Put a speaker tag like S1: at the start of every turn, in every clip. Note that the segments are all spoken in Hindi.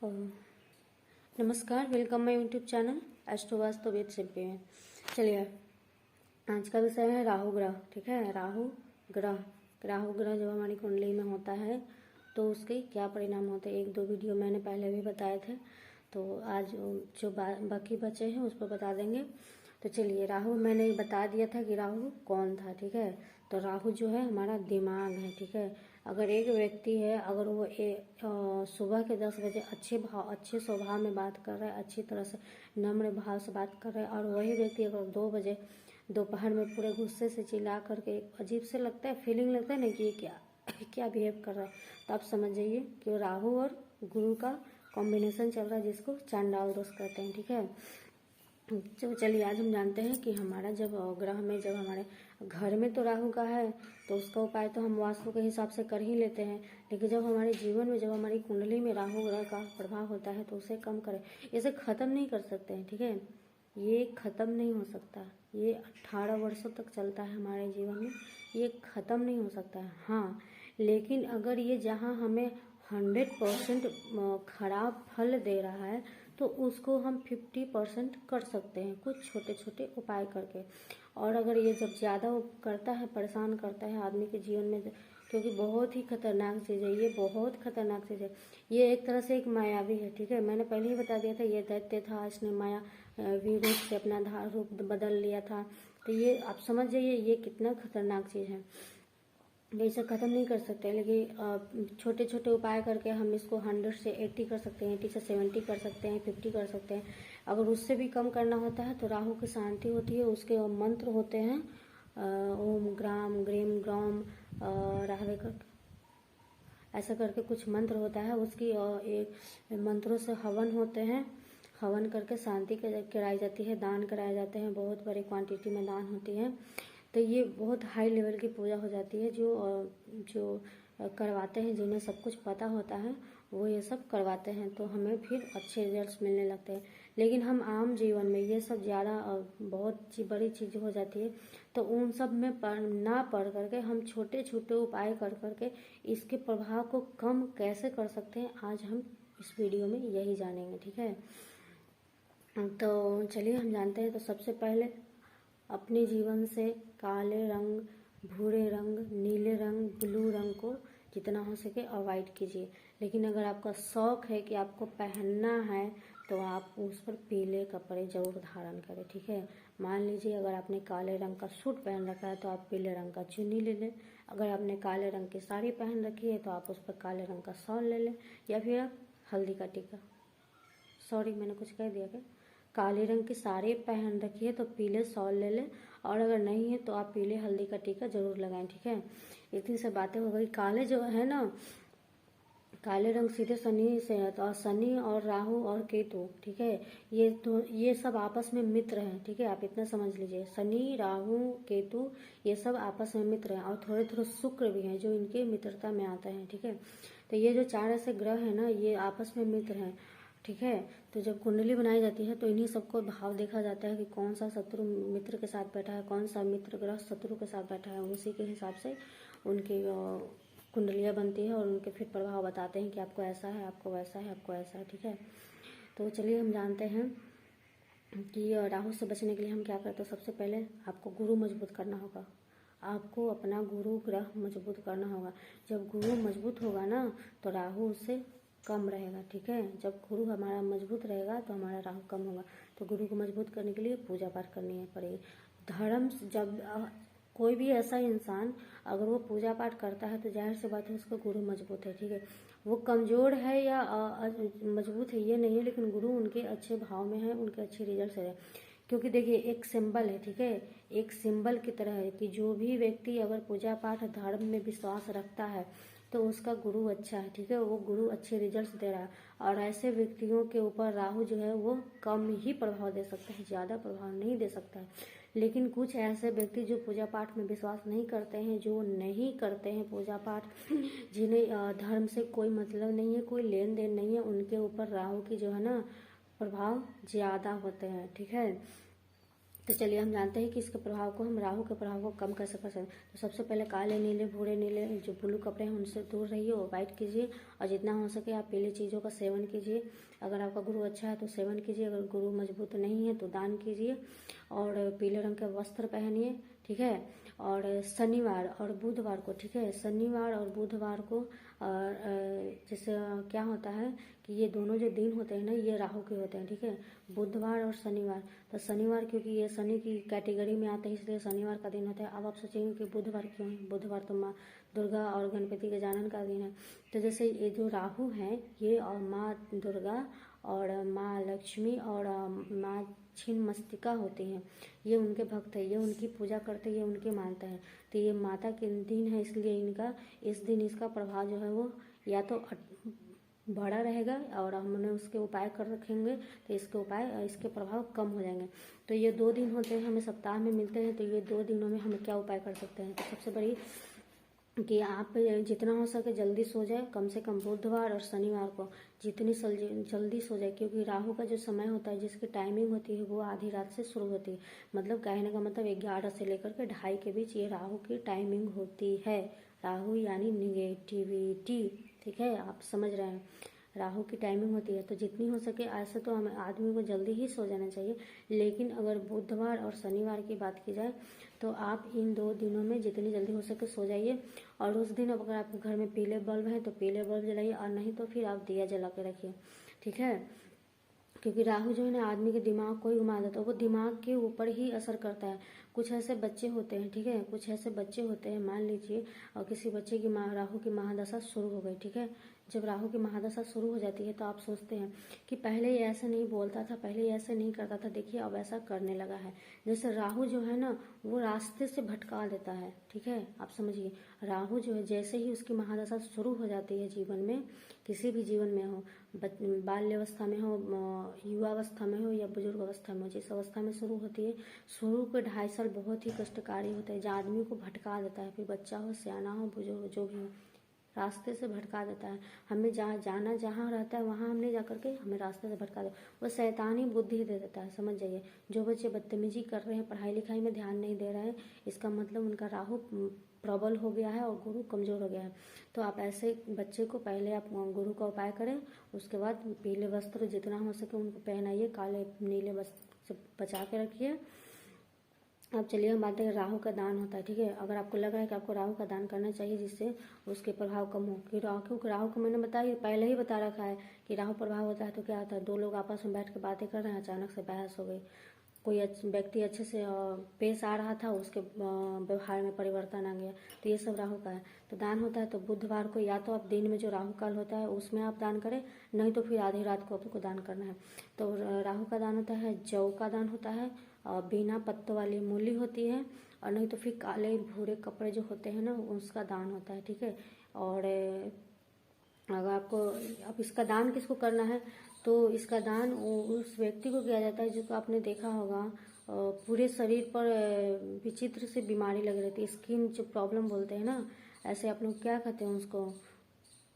S1: और नमस्कार, welcome my YouTube channel astro Vastu Ved champion. चलिए, आज का विषय है राहु ग्रह। ठीक है, राहु ग्रह जब हमारी कुंडली में होता है तो उसके क्या परिणाम होते हैं, एक दो वीडियो मैंने पहले भी बताए थे, तो आज जो बाकी बचे हैं उस पर बता देंगे। तो चलिए, राहु मैंने बता दिया था कि राहु कौन था। ठीक है, तो राहु जो है हमारा दिमाग है। ठीक है, अगर एक व्यक्ति है, अगर वो सुबह के 10 बजे अच्छे स्वभाव में बात कर रहा है, अच्छी तरह से नम्र भाव से बात कर रहा है, और वही व्यक्ति अगर 2 बजे दोपहर में पूरे गुस्से से चिल्ला करके, अजीब से लगता है, फीलिंग लगता है ना कि ये क्या बिहेव कर रहा है, तो आप समझ जाइए कि राहु और गुरु का कॉम्बिनेशन चल रहा है, जिसको चांडाल दोष कहते हैं। ठीक है, तो चलिए, आज हम जानते हैं कि हमारा जब ग्रह में, जब हमारे घर में तो राहु का है तो उसका उपाय तो हम वास्तु के हिसाब से कर ही लेते हैं, लेकिन जब हमारे जीवन में, जब हमारी कुंडली में राहु ग्रह का प्रभाव होता है तो उसे कम करें। इसे ख़त्म नहीं कर सकते हैं। ठीक है, ये ख़त्म नहीं हो सकता, ये 18 वर्षों तक चलता है हमारे जीवन में, ये ख़त्म नहीं हो सकता है। हाँ, लेकिन अगर ये जहाँ हमें 100% खराब फल दे रहा है तो उसको हम 50% कर सकते हैं, कुछ छोटे छोटे उपाय करके। और अगर ये जब ज़्यादा करता है, परेशान करता है आदमी के जीवन में, क्योंकि बहुत ही खतरनाक चीज़ है, ये बहुत खतरनाक चीज़ है। ये एक तरह से एक मायावी है। ठीक है, मैंने पहले ही बता दिया था, ये दैत्य था, इसने मायावी रूप से अपना रूप बदल लिया था। तो ये आप समझ जाइए ये कितना खतरनाक चीज़ है। इसे ख़त्म नहीं कर सकते, लेकिन छोटे छोटे उपाय करके हम इसको 100 से 80 कर सकते हैं, 80 से 70 कर सकते हैं, 50 कर सकते हैं। अगर उससे भी कम करना होता है तो राहु की शांति होती है, उसके मंत्र होते हैं, ओम ग्राम ग्रीम ग्राम राहवे कर, ऐसा करके कुछ मंत्र होता है, उसकी एक मंत्रों से हवन होते हैं, हवन करके शांति कराई जाती है, दान कराए जाते हैं, बहुत बड़ी क्वांटिटी में दान होती है। तो ये बहुत हाई लेवल की पूजा हो जाती है। जो करवाते हैं, जिन्हें सब कुछ पता होता है, वो ये सब करवाते हैं, तो हमें फिर अच्छे रिजल्ट्स मिलने लगते हैं। लेकिन हम आम जीवन में ये सब ज़्यादा बहुत बड़ी चीज़ हो जाती है, तो उन सब में ना पढ़ करके हम छोटे छोटे उपाय कर करके इसके प्रभाव को कम कैसे कर सकते हैं, आज हम इस वीडियो में यही जानेंगे। ठीक है, तो चलिए हम जानते हैं। तो सबसे पहले अपने जीवन से काले रंग, भूरे रंग, नीले रंग, ब्लू रंग को जितना हो सके अवॉइड कीजिए। लेकिन अगर आपका शौक है कि आपको पहनना है तो आप उस पर पीले कपड़े जरूर धारण करें। ठीक है, मान लीजिए अगर आपने काले रंग का सूट पहन रखा है तो आप पीले रंग का चुन्नी ले लें, अगर आपने काले रंग की साड़ी पहन रखी है तो आप उस पर काले रंग का शॉल ले लें, या फिर आप हल्दी का टीका, सॉरी मैंने कुछ कह दिया क्या, काले रंग की साड़ी पहन रखी है तो पीले शॉल ले लें, और अगर नहीं है तो आप पीले हल्दी का टीका जरूर लगाएं। ठीक है, इतनी से बातें हो गई। काले जो है ना, काले रंग सीधे शनि से है, तो शनि और राहु और केतु, ठीक है, ये सब आपस में मित्र हैं। ठीक है, आप इतना समझ लीजिए, शनि राहु केतु ये सब आपस में मित्र हैं, और थोड़े थोड़े शुक्र भी हैं जो इनके मित्रता में आते हैं। ठीक है, तो ये जो 4 ऐसे ग्रह है ना, ये आपस में मित्र हैं। ठीक है, तो जब कुंडली बनाई जाती है तो इन्हीं सबको भाव देखा जाता है कि कौन सा शत्रु मित्र के साथ बैठा है, कौन सा मित्र ग्रह शत्रु के साथ बैठा है, उसी के हिसाब से उनकी कुंडलियाँ बनती है, और उनके फिर प्रभाव बताते हैं कि आपको ऐसा है, आपको वैसा है, आपको ऐसा है। ठीक है, तो चलिए हम जानते हैं कि राहु से बचने के लिए हम क्या करते हैं। सबसे पहले आपको गुरु मजबूत करना होगा, आपको अपना गुरु ग्रह मजबूत करना होगा। जब गुरु मजबूत होगा ना तो राहु उससे कम रहेगा। ठीक है, जब गुरु हमारा मजबूत रहेगा तो हमारा राहु कम होगा। तो गुरु को मजबूत करने के लिए पूजा पाठ करनी पड़ेगी। धर्म, जब कोई भी ऐसा इंसान अगर वो पूजा पाठ करता है तो जाहिर सी बात है उसका गुरु मजबूत है। ठीक है, वो कमजोर है या मजबूत है ये नहीं है, लेकिन गुरु उनके अच्छे भाव में है, उनके अच्छे रिजल्ट है। क्योंकि देखिए एक सिंबल है। ठीक है, एक सिंबल की तरह है कि जो भी व्यक्ति अगर पूजा पाठ धर्म में विश्वास रखता है तो उसका गुरु अच्छा है। ठीक है, वो गुरु अच्छे रिजल्ट्स दे रहा है, और ऐसे व्यक्तियों के ऊपर राहु जो है वो कम ही प्रभाव दे सकता है, ज़्यादा प्रभाव नहीं दे सकता है। लेकिन कुछ ऐसे व्यक्ति जो पूजा पाठ में विश्वास नहीं करते हैं, जो नहीं करते हैं पूजा पाठ, जिन्हें धर्म से कोई मतलब नहीं है, कोई लेन देन नहीं है, उनके ऊपर राहु की जो है ना प्रभाव ज़्यादा होते हैं। ठीक है, तो चलिए हम जानते हैं कि इसके प्रभाव को, हम राहु के प्रभाव को कम कैसे कर सकते हैं। तो सबसे पहले काले नीले भूरे नीले जो ब्लू कपड़े हैं उनसे दूर रहिए, अवॉइड कीजिए, और जितना हो सके आप पीली चीज़ों का सेवन कीजिए। अगर आपका गुरु अच्छा है तो सेवन कीजिए, अगर गुरु मजबूत नहीं है तो दान कीजिए, और पीले रंग के वस्त्र पहनिए, ठीक है। और शनिवार और बुधवार को, ठीक है, शनिवार और बुधवार को जैसे क्या होता है कि ये दोनों जो दिन होते हैं ना ये राहु के होते हैं, ठीक है, बुधवार और शनिवार। तो शनिवार क्योंकि ये शनि की कैटेगरी में आते हैं इसलिए शनिवार का दिन होता है। अब आप सोचेंगे कि बुधवार क्यों है, बुधवार तो माँ दुर्गा और गणपति के जानन का दिन है। तो जैसे ये जो राहु है ये और माँ दुर्गा और माँ लक्ष्मी और माँ छिन्नमस्तिका होती हैं, ये उनके भक्त है, ये उनकी पूजा करते हैं, ये उनकी मानते हैं। तो ये माता के दिन है इसलिए इनका इस दिन इसका प्रभाव जो है वो या तो बड़ा रहेगा, और हमने उसके उपाय कर रखेंगे तो इसके प्रभाव कम हो जाएंगे। तो ये 2 दिन होते हैं, हमें सप्ताह में मिलते हैं, तो ये 2 दिनों में हम क्या उपाय कर सकते हैं। तो सबसे बड़ी कि आप जितना हो सके जल्दी सो जाए, कम से कम बुधवार और शनिवार को जितनी जल्दी सो जाए, क्योंकि राहु का जो समय होता है जिसकी टाइमिंग होती है वो आधी रात से शुरू होती है। मतलब कहने का मतलब 11 से लेकर के 2:30 के बीच ये राहु की टाइमिंग होती है। राहु यानी निगेटिविटी, ठीक है, आप समझ रहे हैं, राहु की टाइमिंग होती है। तो जितनी हो सके, ऐसे तो हमें आदमी को जल्दी ही सो जाना चाहिए, लेकिन अगर बुधवार और शनिवार की बात की जाए तो आप इन 2 दिनों में जितनी जल्दी हो सके सो जाइए। और उस दिन अगर आपके घर में पीले बल्ब हैं तो पीले बल्ब जलाइए, और नहीं तो फिर आप दिया जला के रखिए, ठीक है। क्योंकि राहु जो है ना आदमी के दिमाग को ही घुमा देता है, वो दिमाग के ऊपर ही असर करता है। कुछ ऐसे बच्चे होते हैं, ठीक है, कुछ ऐसे बच्चे होते हैं, मान लीजिए और किसी बच्चे की राहु की महादशा शुरू हो गई, ठीक है। जब राहु की महादशा शुरू हो जाती है तो आप सोचते हैं कि पहले ये ऐसे नहीं बोलता था, पहले ये ऐसे नहीं करता था, देखिए अब ऐसा करने लगा है। जैसे राहु जो है ना वो रास्ते से भटका देता है, ठीक है, आप समझिए। राहु जो है जैसे ही उसकी महादशा शुरू हो जाती है जीवन में, किसी भी जीवन में हो, बाल्यावस्था में हो, युवावस्था में हो या बुजुर्ग अवस्था में हो, जिस अवस्था में शुरू होती है, शुरू के 2.5 साल बहुत ही कष्टकारी होते हैं, जो आदमी को भटका देता है। फिर बच्चा हो, सियाना हो, बुजुर्ग जो भी हो, रास्ते से भटका देता है। हमें जहाँ रहता है वहाँ हम नहीं जा करके हमें रास्ते से भटका दे, वो शैतानी बुद्धि दे देता है, समझ जाइए। जो बच्चे बदतमीजी कर रहे हैं, पढ़ाई लिखाई में ध्यान नहीं दे रहे हैं, इसका मतलब उनका राहु प्रबल हो गया है और गुरु कमजोर हो गया है। तो आप ऐसे बच्चे को पहले आप गुरु का उपाय करें, उसके बाद पीले वस्त्र जितना हो सके उनको पहनाइए, काले नीले वस्त्र से बचा के रखिए। अब चलिए हम बात करें, राहु का दान होता है, ठीक है। अगर आपको लग रहा है कि आपको राहु का दान करना चाहिए जिससे उसके प्रभाव कम हो, कि राहु को मैंने बताया पहले ही बता रखा है कि राहु प्रभाव होता है तो क्या होता है, 2 लोग आपस में बैठ के बातें कर रहे हैं, अचानक से बहस हो गई, कोई व्यक्ति अच्छे से पेश आ रहा था, उसके व्यवहार में परिवर्तन आ गया, तो ये सब राहु का है। तो दान होता है तो बुधवार को या तो आप दिन में जो राहु काल होता है उसमें आप दान करें, नहीं तो फिर आधी रात को आपको दान करना है। तो राहु का दान होता है, जौ का दान होता है, बिना पत्तों वाली मूली होती है, और नहीं तो फिर काले भूरे कपड़े जो होते हैं ना उसका दान होता है, ठीक है। और अगर आपको अब इसका दान किसको करना है, तो इसका दान उस व्यक्ति को किया जाता है जिसको आपने देखा होगा पूरे शरीर पर विचित्र से बीमारी लग रही थी, स्किन जो प्रॉब्लम बोलते हैं ना, ऐसे आप लोग क्या कहते हैं उसको,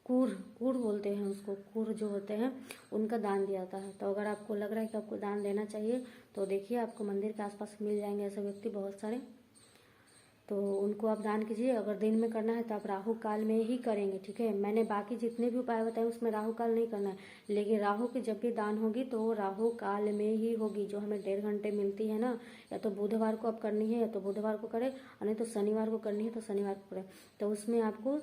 S1: कूर बोलते हैं उसको, कूर जो होते हैं उनका दान दिया जाता है। तो अगर आपको लग रहा है कि आपको दान देना चाहिए तो देखिए आपको मंदिर के आसपास मिल जाएंगे ऐसे व्यक्ति बहुत सारे, तो उनको आप दान कीजिए। अगर दिन में करना है तो आप राहु काल में ही करेंगे, ठीक है। मैंने बाकी जितने भी उपाय बताए उसमें राहु काल नहीं करना है, लेकिन राहु की जब भी दान होगी तो वो राहु काल में ही होगी, जो हमें 1.5 घंटे मिलती है ना, या तो बुधवार को आप करनी है या तो बुधवार को करें, और नहीं तो शनिवार को करनी है तो शनिवार को करें। तो उसमें आपको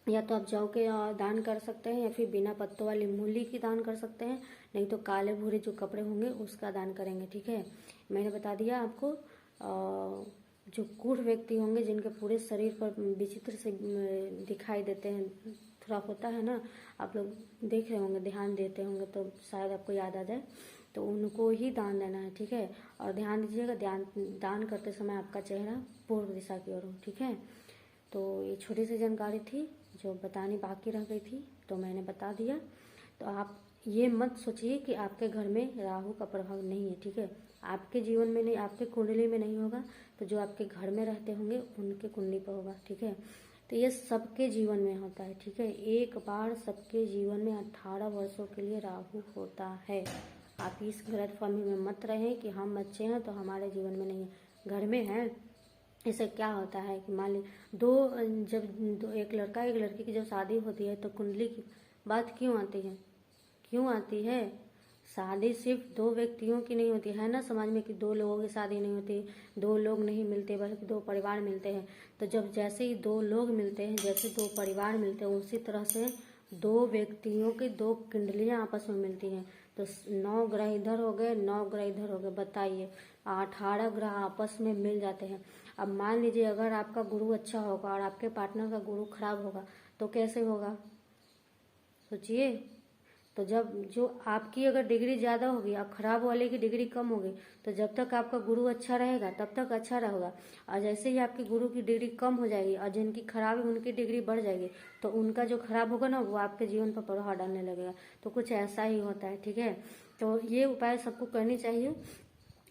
S1: या तो आप जौ के दान कर सकते हैं, या फिर बिना पत्तों वाली मूली की दान कर सकते हैं, नहीं तो काले भूरे जो कपड़े होंगे उसका दान करेंगे, ठीक है। मैंने बता दिया आपको। जो कूढ़ व्यक्ति होंगे जिनके पूरे शरीर पर विचित्र से दिखाई देते हैं, थोड़ा होता है ना, आप लोग देख रहे होंगे, ध्यान देते होंगे तो शायद आपको याद आ जाए, तो उनको ही दान देना है, ठीक है। और ध्यान दीजिएगा, दान करते समय आपका चेहरा पूर्व दिशा की ओर हो, ठीक है। तो ये छोटी सी जानकारी थी जो बतानी बाकी रह गई थी, तो मैंने बता दिया। तो आप ये मत सोचिए कि आपके घर में राहु का प्रभाव नहीं है, ठीक है। आपके जीवन में नहीं, आपके कुंडली में नहीं होगा, तो जो आपके घर में रहते होंगे उनके कुंडली पर होगा, ठीक है। तो ये सबके जीवन में होता है, ठीक है। एक बार सबके जीवन में 18 वर्षों के लिए राहु होता है, आप इस गलतफहमी में मत रहें कि हम बच्चे हैं तो हमारे जीवन में नहीं है, घर में है। इससे क्या होता है कि मान ली एक लड़का एक लड़की की जब शादी होती है तो कुंडली की बात क्यों आती है? क्यों आती है? शादी सिर्फ दो व्यक्तियों की नहीं होती है ना, समाज में कि दो लोगों की शादी नहीं होती, दो लोग नहीं मिलते बल्कि दो परिवार मिलते हैं। तो जब जैसे ही दो लोग मिलते हैं, जैसे दो परिवार मिलते हैं, उसी तरह से दो व्यक्तियों की दो कुंडलियां आपस में मिलती हैं। तो 9 ग्रह इधर हो गए, 9 ग्रह इधर हो गए, बताइए 18 ग्रह आपस में मिल जाते हैं। अब मान लीजिए अगर आपका गुरु अच्छा होगा और आपके पार्टनर का गुरु खराब होगा तो कैसे होगा? सोचिए। तो जब जो आपकी अगर डिग्री ज़्यादा होगी और खराब वाले की डिग्री कम होगी, तो जब तक आपका गुरु अच्छा रहेगा तब तक अच्छा रहेगा। और जैसे ही आपके गुरु की डिग्री कम हो जाएगी और जिनकी खराब है उनकी डिग्री बढ़ जाएगी, तो उनका जो खराब होगा ना वो आपके जीवन पर प्रभाव डालने लगेगा। तो कुछ ऐसा ही होता है, ठीक है। तो ये उपाय सबको करनी चाहिए।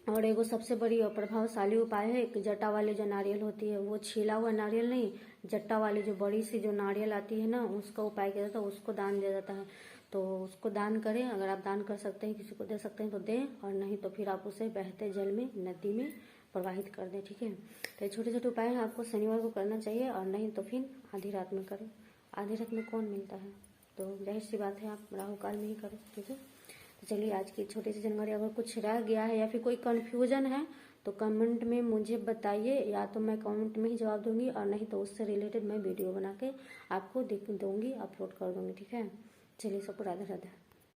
S1: और एगो सबसे बड़ी और प्रभावशाली उपाय है कि जट्टा वाली जो नारियल होती है, वो छीला हुआ नारियल नहीं, जट्टा वाली जो बड़ी सी जो नारियल आती है ना, उसका उपाय किया जाता है, उसको दान दिया जाता है। तो उसको दान करें, अगर आप दान कर सकते हैं, किसी को दे सकते हैं तो दें, और नहीं तो फिर आप उसे बहते जल में, नदी में प्रवाहित कर दें, ठीक है। तो ये छोटे छोटे उपाय आपको शनिवार को करना चाहिए, और नहीं तो फिर आधी रात में करें। आधी रात में कौन मिलता है? तो जाहिर सी बात है आप राहु काल में ही करें, ठीक है। तो चलिए आज की छोटी सी जानकारी, अगर कुछ रह गया है या फिर कोई कन्फ्यूजन है तो कमेंट में मुझे बताइए, या तो मैं कमेंट में ही जवाब दूंगी, और नहीं तो उससे रिलेटेड मैं वीडियो बना के आपको दूंगी, अपलोड कर दूंगी, ठीक है। चलिए सबको राधे राधे।